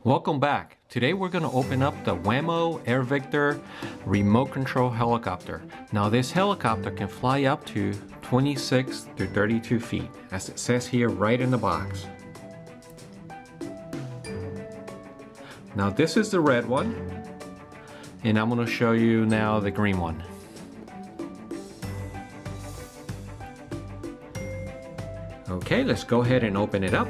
Welcome back. Today we're going to open up the Wham-O Air Victor remote control helicopter. Now this helicopter can fly up to 26 to 32 feet, as it says here right in the box. Now this is the red one, and I'm going to show you now the green one. Okay, let's go ahead and open it up.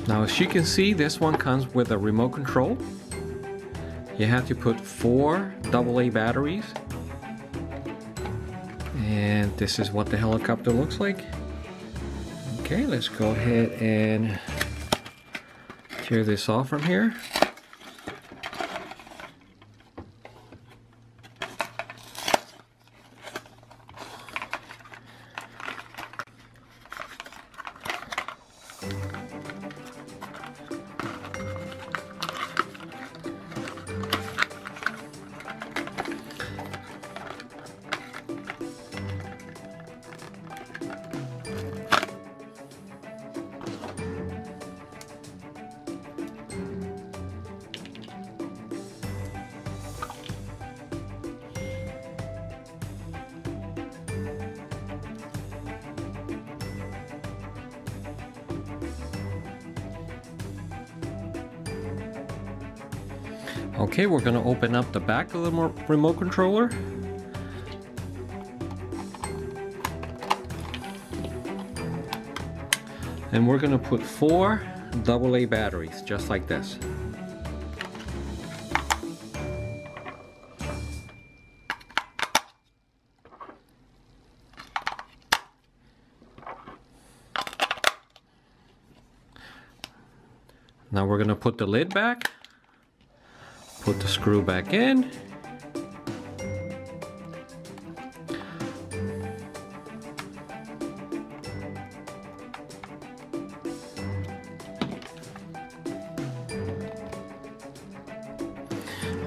Now as you can see, this one comes with a remote control. You have to put 4 AA batteries. And this is what the helicopter looks like. Okay, let's go ahead and tear this off from here. Okay, we're going to open up the back of the remote controller. And we're going to put 4 AA batteries, just like this. Now we're going to put the lid back. Put the screw back in.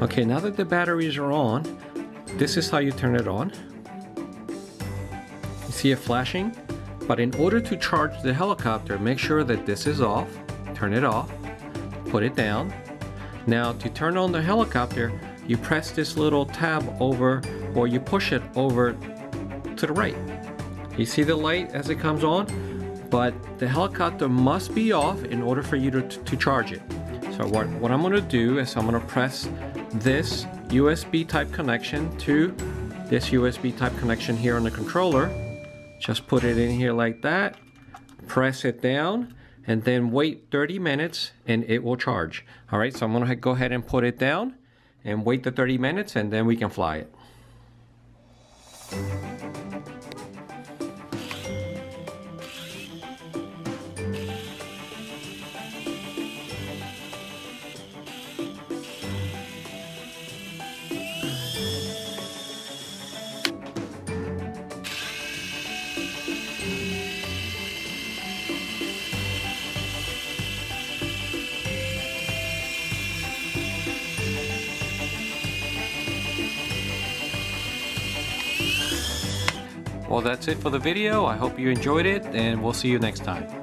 Okay, now that the batteries are on, this is how you turn it on. You see it flashing? But in order to charge the helicopter, make sure that this is off. Turn it off. Put it down. Now to turn on the helicopter, you press this little tab over, or you push it over to the right. You see the light as it comes on? But the helicopter must be off in order for you to charge it. So what I'm going to do is I'm going to press this USB type connection to this USB type connection here on the controller. Just put it in here like that. Press it down. And then wait 30 minutes and it will charge. All right, so I'm gonna go ahead and put it down and wait the 30 minutes and then we can fly it. Well, that's it for the video. I hope you enjoyed it, and we'll see you next time.